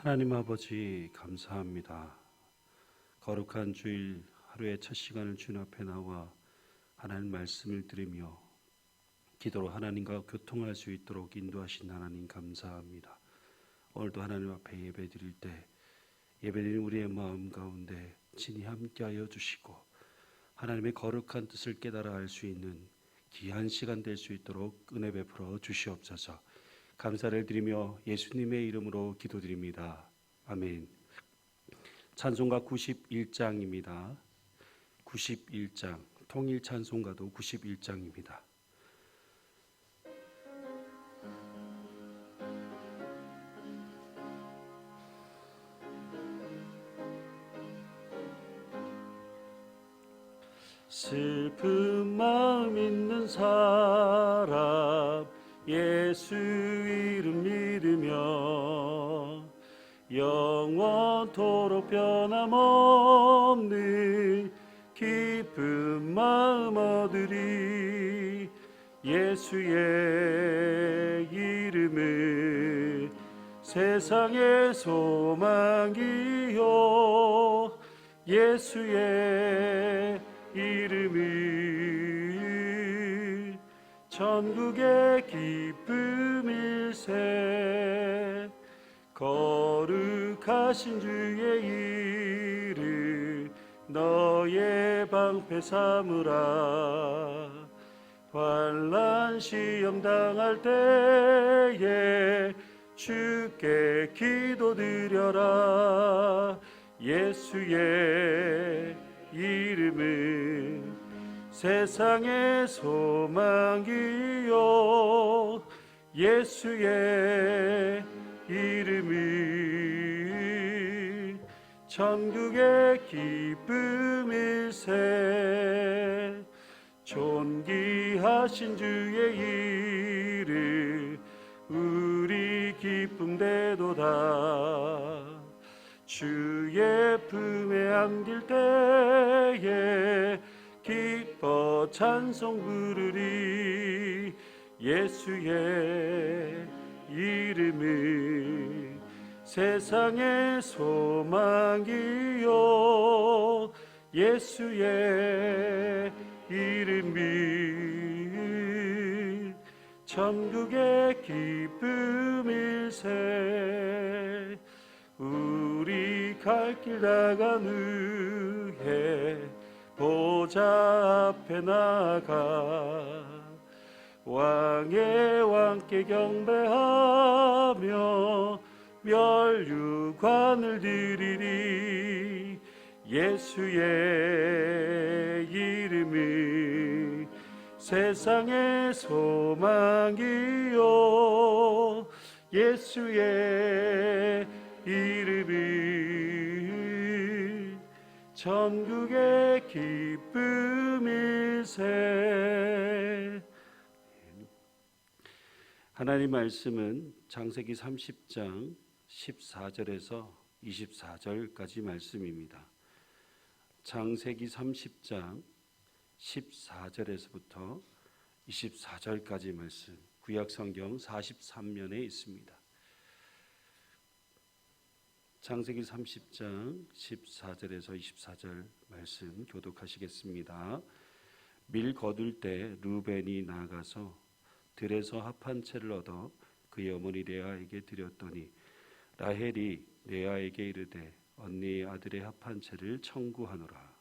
하나님 아버지 감사합니다. 거룩한 주일 하루의 첫 시간을 주님 앞에 나와 하나님 말씀을 들으며 기도로 하나님과 교통할 수 있도록 인도하신 하나님 감사합니다. 오늘도 하나님 앞에 예배 드릴 때 예배드리는 우리의 마음 가운데 친히 함께하여 주시고 하나님의 거룩한 뜻을 깨달아 알 수 있는 귀한 시간 될 수 있도록 은혜 베풀어 주시옵소서. 감사를 드리며 예수님의 이름으로 기도드립니다. 아멘. 찬송가 91장입니다. 91장, 통일 찬송가도 91장입니다. 슬픈 마음 있는 사람 예수 이름 믿으며 영원토록 변함없는 기쁜 마음 얻으리. 예수의 이름은 세상의 소망이요 예수의 이름은 천국의 기쁨일세. 거룩하신 주의 이름 너의 방패 삼으라. 환난 시험 당할 때에 주께 기도드려라. 예수의 이름은 세상의 소망이요 예수의 이름은 천국의 기쁨일세. 존귀하신 주의 이름 우리 기쁨 되도다. 주의 품에 안길 때에 기뻐 찬송 부르리. 예수의 이름은 세상의 소망이요 예수의 이름은 천국의 기쁨일세. 우리 갈 길 다가는 후에 보좌 앞에 나가 왕의 왕께 경배하며 멸류관을 드리리. 예수의 이름은 세상의 소망이요 예수의 이름은 천국의 기쁨일세. 하나님 말씀은 창세기 30장 14절에서 24절까지 말씀입니다. 창세기 30장 14절에서부터 24절까지 말씀, 구약성경 43면에 있습니다. 창세기 30장 14절에서 24절 말씀 교독하시겠습니다. 밀 거둘 때 르우벤이 나아가서 들에서 합 한 채를 얻어 그의 어머니 레아에게 드렸더니 라헬이 레아에게 이르되 언니의 아들의 합 한 채를 청구하노라.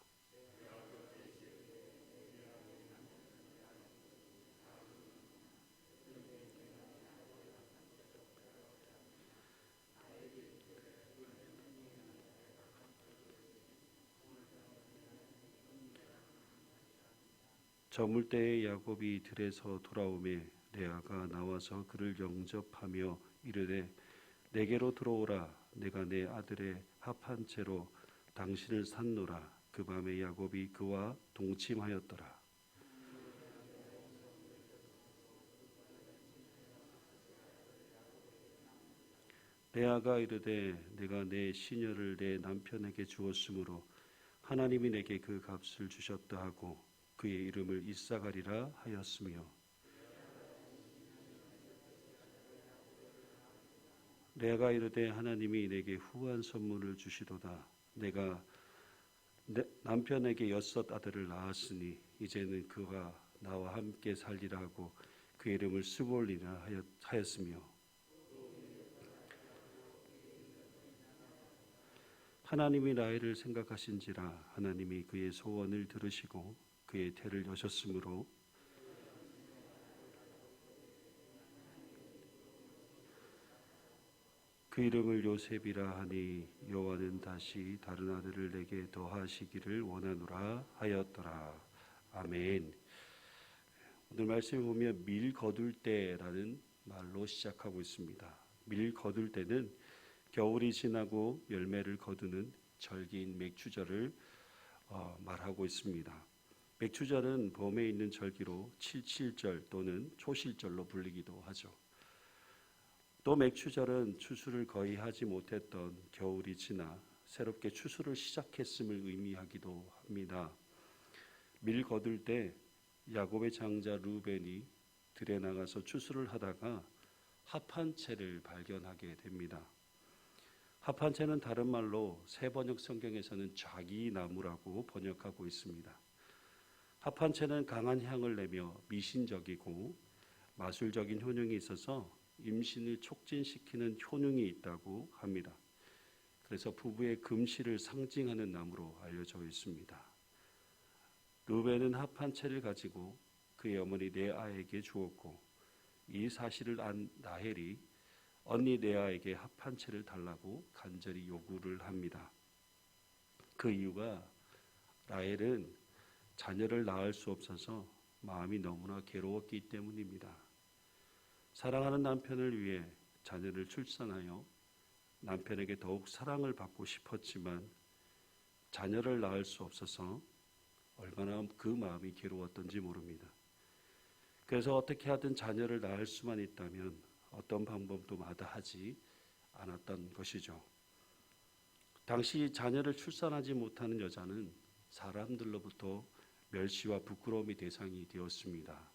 저물 때에 야곱이 들에서 돌아오매 레아가 나와서 그를 영접하며 이르되 내게로 들어오라. 내가 내 아들의 합 한 채로 당신을 샀노라. 그 밤에 야곱이 그와 동침하였더라. 레아가 이르되 내가 내 시녀를 내 남편에게 주었으므로 하나님이 내게 그 값을 주셨다 하고 그의 이름을 이사가리라 하였으며 레아가 이르되 하나님이 내게 후한 선물을 주시도다. 내가 내 남편에게 6 아들을 낳았으니 이제는 그가 나와 함께 살리라 하고 그 이름을 스볼리라 하였으며 하나님이 라헬을 생각하신지라 하나님이 그의 소원을 들으시고 그의 태를 여셨으므로 그 이름을 요셉이라 하니 여호와는 다시 다른 아들을 내게 더하시기를 원하노라 하였더라. 아멘. 오늘 말씀을 보면 밀 거둘 때라는 말로 시작하고 있습니다. 밀 거둘 때는 겨울이 지나고 열매를 거두는 절기인 맥추절을 말하고 있습니다. 맥추절은 봄에 있는 절기로 칠칠절 또는 초실절로 불리기도 하죠. 또 맥추절은 추수를 거의 하지 못했던 겨울이 지나 새롭게 추수를 시작했음을 의미하기도 합니다. 밀 거둘 때 야곱의 장자 루벤이 들에 나가서 추수를 하다가 합한 채를 발견하게 됩니다. 합한 채는 다른 말로 새 번역 성경에서는 좌기나무라고 번역하고 있습니다. 합한 채는 강한 향을 내며 미신적이고 마술적인 효능이 있어서 임신을 촉진시키는 효능이 있다고 합니다. 그래서 부부의 금실을 상징하는 나무로 알려져 있습니다. 루벤은 합한 채를 가지고 그의 어머니 레아에게 주었고 이 사실을 안 라헬이 언니 레아에게 합한 채를 달라고 간절히 요구를 합니다. 그 이유가 라헬은 자녀를 낳을 수 없어서 마음이 너무나 괴로웠기 때문입니다. 사랑하는 남편을 위해 자녀를 출산하여 남편에게 더욱 사랑을 받고 싶었지만 자녀를 낳을 수 없어서 얼마나 그 마음이 괴로웠던지 모릅니다. 그래서 어떻게 하든 자녀를 낳을 수만 있다면 어떤 방법도 마다하지 않았던 것이죠. 당시 자녀를 출산하지 못하는 여자는 사람들로부터 멸시와 부끄러움의 대상이 되었습니다.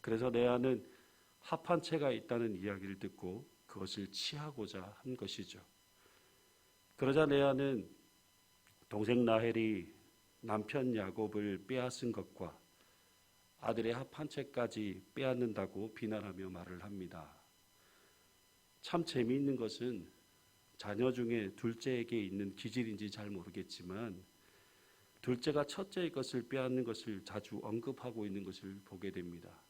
그래서 레아는 합한 채가 있다는 이야기를 듣고 그것을 취하고자 한 것이죠. 그러자 레아는 동생 라헬이 남편 야곱을 빼앗은 것과 아들의 합한 채까지 빼앗는다고 비난하며 말을 합니다. 참 재미있는 것은 자녀 중에 둘째에게 있는 기질인지 잘 모르겠지만 둘째가 첫째의 것을 빼앗는 것을 자주 언급하고 있는 것을 보게 됩니다.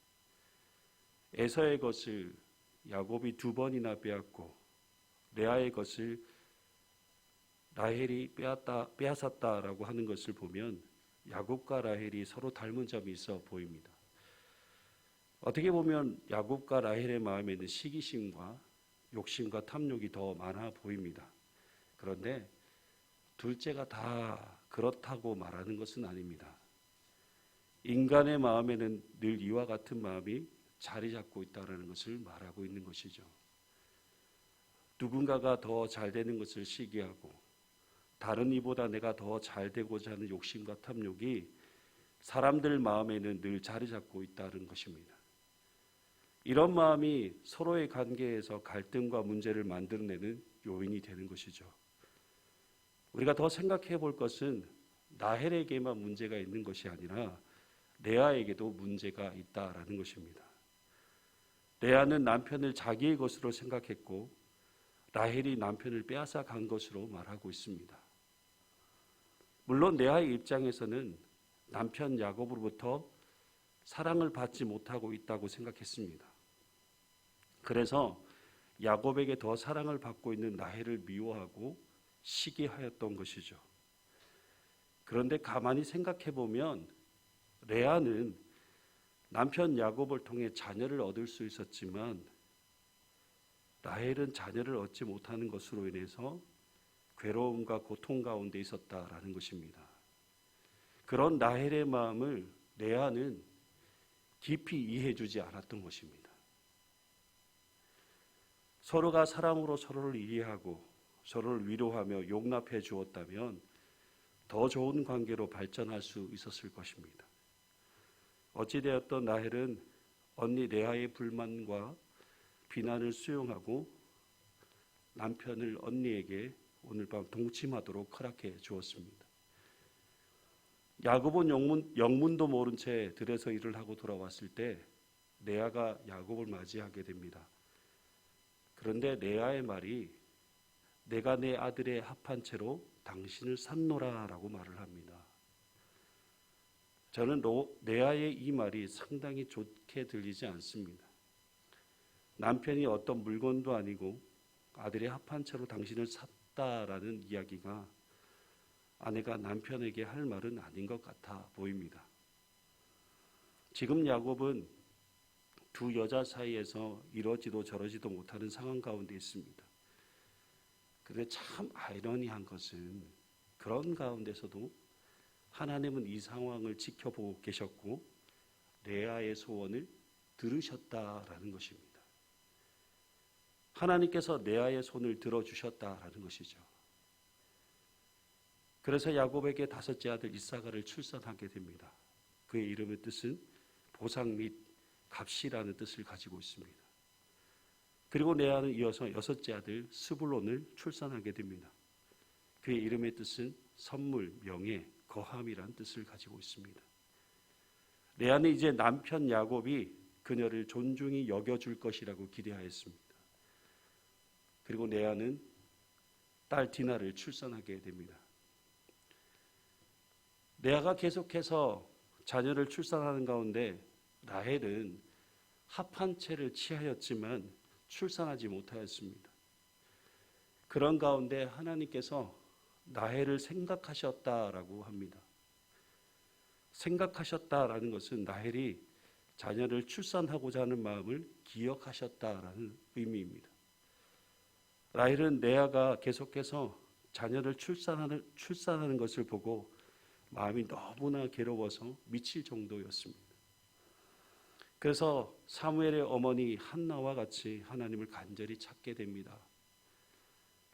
에서의 것을 야곱이 2번이나 빼앗고 레아의 것을 라헬이 빼앗았다라고 하는 것을 보면 야곱과 라헬이 서로 닮은 점이 있어 보입니다. 어떻게 보면 야곱과 라헬의 마음에는 시기심과 욕심과 탐욕이 더 많아 보입니다. 그런데 둘째가 다 그렇다고 말하는 것은 아닙니다. 인간의 마음에는 늘 이와 같은 마음이 자리 잡고 있다는 것을 말하고 있는 것이죠. 누군가가 더 잘 되는 것을 시기하고 다른 이보다 내가 더 잘 되고자 하는 욕심과 탐욕이 사람들 마음에는 늘 자리 잡고 있다는 것입니다. 이런 마음이 서로의 관계에서 갈등과 문제를 만들어내는 요인이 되는 것이죠. 우리가 더 생각해 볼 것은 라헬에게만 문제가 있는 것이 아니라 레아에게도 문제가 있다라는 것입니다. 레아는 남편을 자기의 것으로 생각했고 라헬이 남편을 빼앗아 간 것으로 말하고 있습니다. 물론 레아의 입장에서는 남편 야곱으로부터 사랑을 받지 못하고 있다고 생각했습니다. 그래서 야곱에게 더 사랑을 받고 있는 라헬을 미워하고 시기하였던 것이죠. 그런데 가만히 생각해 보면 레아는 남편 야곱을 통해 자녀를 얻을 수 있었지만 라헬은 자녀를 얻지 못하는 것으로 인해서 괴로움과 고통 가운데 있었다라는 것입니다. 그런 라헬의 마음을 레아는 깊이 이해해 주지 않았던 것입니다. 서로가 사랑으로 서로를 이해하고 서로를 위로하며 용납해 주었다면 더 좋은 관계로 발전할 수 있었을 것입니다. 어찌되었던 라헬은 언니 레아의 불만과 비난을 수용하고 남편을 언니에게 오늘 밤 동침하도록 허락해 주었습니다. 야곱은 영문도 모른 채 들에서 일을 하고 돌아왔을 때 레아가 야곱을 맞이하게 됩니다. 그런데 레아의 말이 내가 내 아들의 합한 채로 당신을 샀노라라고 말을 합니다. 저는 레아의 이 말이 상당히 좋게 들리지 않습니다. 남편이 어떤 물건도 아니고 아들의 합한 채로 당신을 샀다라는 이야기가 아내가 남편에게 할 말은 아닌 것 같아 보입니다. 지금 야곱은 두 여자 사이에서 이러지도 저러지도 못하는 상황 가운데 있습니다. 그런데 참 아이러니한 것은 그런 가운데서도 하나님은 이 상황을 지켜보고 계셨고 레아의 소원을 들으셨다라는 것입니다. 하나님께서 레아의 손을 들어주셨다라는 것이죠. 그래서 야곱에게 다섯째 아들 이사가를 출산하게 됩니다. 그의 이름의 뜻은 보상 및 값이라는 뜻을 가지고 있습니다. 그리고 레아는 이어서 여섯째 아들 스불론을 출산하게 됩니다. 그의 이름의 뜻은 선물, 명예, 거함이라는 뜻을 가지고 있습니다. 레아는 이제 남편 야곱이 그녀를 존중히 여겨줄 것이라고 기대하였습니다. 그리고 레아는 딸 디나를 출산하게 됩니다. 레아가 계속해서 자녀를 출산하는 가운데 라헬은 합한 채를 취하였지만 출산하지 못하였습니다. 그런 가운데 하나님께서 라헬을 생각하셨다라고 합니다. 생각하셨다라는 것은 라헬이 자녀를 출산하고자 하는 마음을 기억하셨다라는 의미입니다. 라헬은 레아가 계속해서 자녀를 출산하는 것을 보고 마음이 너무나 괴로워서 미칠 정도였습니다. 그래서 사무엘의 어머니 한나와 같이 하나님을 간절히 찾게 됩니다.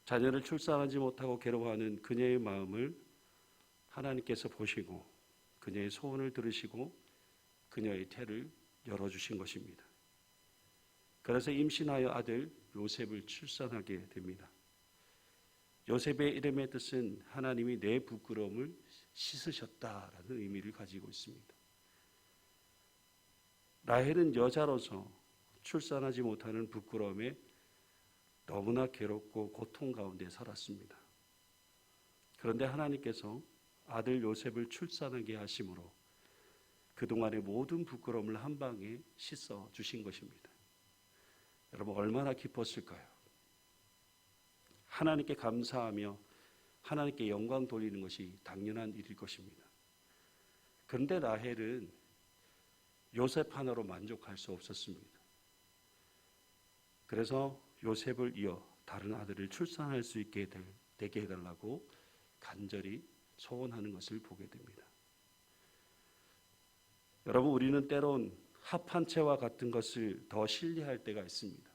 자녀를 출산하지 못하고 괴로워하는 그녀의 마음을 하나님께서 보시고 그녀의 소원을 들으시고 그녀의 태를 열어주신 것입니다. 그래서 임신하여 아들 요셉을 출산하게 됩니다. 요셉의 이름의 뜻은 하나님이 내 부끄러움을 씻으셨다라는 의미를 가지고 있습니다. 라헬은 여자로서 출산하지 못하는 부끄러움에 너무나 괴롭고 고통 가운데 살았습니다. 그런데 하나님께서 아들 요셉을 출산하게 하심으로 그동안의 모든 부끄러움을 한 방에 씻어 주신 것입니다. 여러분 얼마나 기뻤을까요? 하나님께 감사하며 하나님께 영광 돌리는 것이 당연한 일일 것입니다. 그런데 라헬은 요셉 하나로 만족할 수 없었습니다. 그래서 요셉을 이어 다른 아들을 출산할 수 있게 되게 해달라고 간절히 소원하는 것을 보게 됩니다. 여러분 우리는 때론 합한 채와 같은 것을 더 신뢰할 때가 있습니다.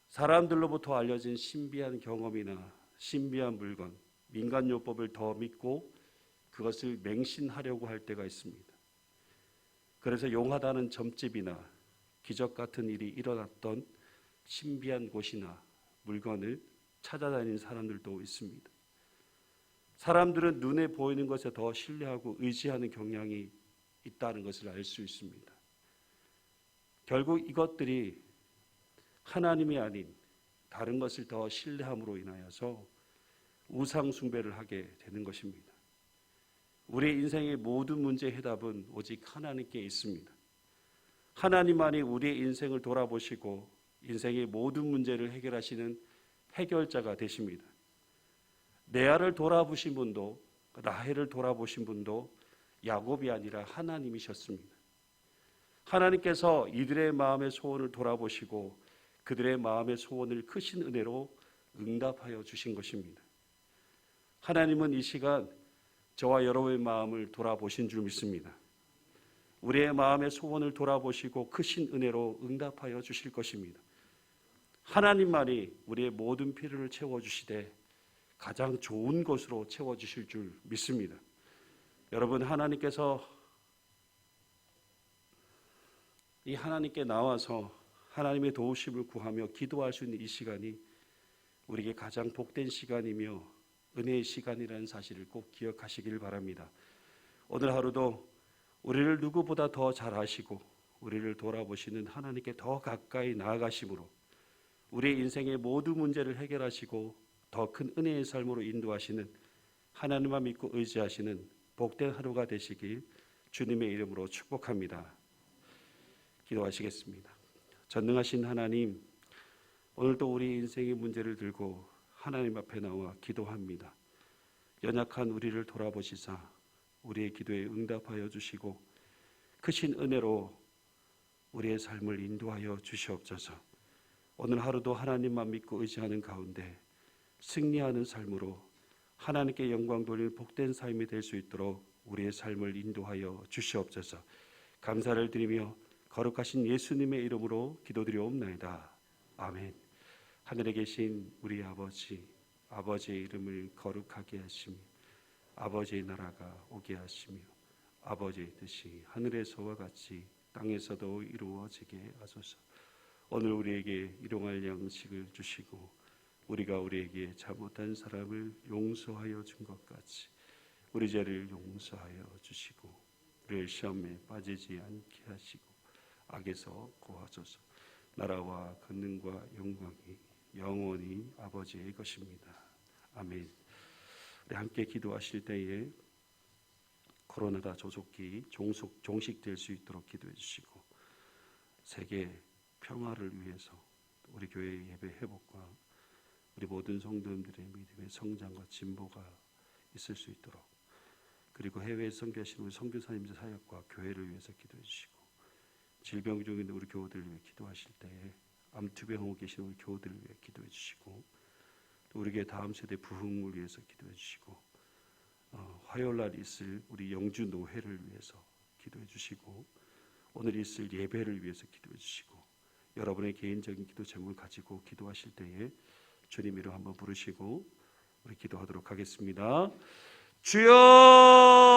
사람들로부터 알려진 신비한 경험이나 신비한 물건, 민간요법을 더 믿고 그것을 맹신하려고 할 때가 있습니다. 그래서 용하다는 점집이나 기적 같은 일이 일어났던 신비한 곳이나 물건을 찾아다니는 사람들도 있습니다. 사람들은 눈에 보이는 것에 더 신뢰하고 의지하는 경향이 있다는 것을 알 수 있습니다. 결국 이것들이 하나님이 아닌 다른 것을 더 신뢰함으로 인하여서 우상 숭배를 하게 되는 것입니다. 우리의 인생의 모든 문제의 해답은 오직 하나님께 있습니다. 하나님만이 우리의 인생을 돌아보시고 인생의 모든 문제를 해결하시는 해결자가 되십니다. 레아를 돌아보신 분도 라헬을 돌아보신 분도 야곱이 아니라 하나님이셨습니다. 하나님께서 이들의 마음의 소원을 돌아보시고 그들의 마음의 소원을 크신 은혜로 응답하여 주신 것입니다. 하나님은 이 시간 저와 여러분의 마음을 돌아보신 줄 믿습니다. 우리의 마음의 소원을 돌아보시고 크신 은혜로 응답하여 주실 것입니다. 하나님만이 우리의 모든 필요를 채워주시되 가장 좋은 것으로 채워주실 줄 믿습니다. 여러분 하나님께서 이 하나님께 나와서 하나님의 도우심을 구하며 기도할 수 있는 이 시간이 우리에게 가장 복된 시간이며 은혜의 시간이라는 사실을 꼭 기억하시길 바랍니다. 오늘 하루도 우리를 누구보다 더 잘 아시고 우리를 돌아보시는 하나님께 더 가까이 나아가심으로 우리의 인생의 모든 문제를 해결하시고 더 큰 은혜의 삶으로 인도하시는 하나님만 믿고 의지하시는 복된 하루가 되시길 주님의 이름으로 축복합니다. 기도하시겠습니다. 전능하신 하나님, 오늘도 우리 인생의 문제를 들고 하나님 앞에 나와 기도합니다. 연약한 우리를 돌아보시사 우리의 기도에 응답하여 주시고 크신 은혜로 우리의 삶을 인도하여 주시옵소서. 오늘 하루도 하나님만 믿고 의지하는 가운데 승리하는 삶으로 하나님께 영광 돌릴 복된 삶이 될 수 있도록 우리의 삶을 인도하여 주시옵소서. 감사를 드리며 거룩하신 예수님의 이름으로 기도드리옵나이다. 아멘. 하늘에 계신 우리 아버지, 아버지의 이름을 거룩하게 하시며 아버지의 나라가 오게 하시며 아버지의 뜻이 하늘에서와 같이 땅에서도 이루어지게 하소서. 오늘 우리에게 일용할 양식을 주시고 우리가 우리에게 잘못한 사람을 용서하여 준 것 같이 우리 죄를 용서하여 주시고 우리를 시험에 빠지지 않게 하시고 악에서 구하소서. 나라와 권능과 영광이 영원히 아버지의 것입니다. 아멘. 우리 함께 기도하실 때에 코로나가 조속히 종식될 수 있도록 기도해 주시고 세계 평화를 위해서 우리 교회의 예배 회복과 우리 모든 성도님들의 믿음의 성장과 진보가 있을 수 있도록 그리고 해외에 선교하시는 우리 선교사님들 사역과 교회를 위해서 기도해 주시고 질병 중에 있는 우리 교우들을 위해 기도하실 때에 암투병하고 계시는 우리 교우들을 위해 기도해 주시고 또 우리 교회 다음 세대 부흥을 위해서 기도해 주시고 화요일날 있을 우리 영주 노회를 위해서 기도해 주시고 오늘 있을 예배를 위해서 기도해 주시고 여러분의 개인적인 기도 제목을 가지고 기도하실 때에 주님 이름 한번 부르시고 우리 기도하도록 하겠습니다. 주여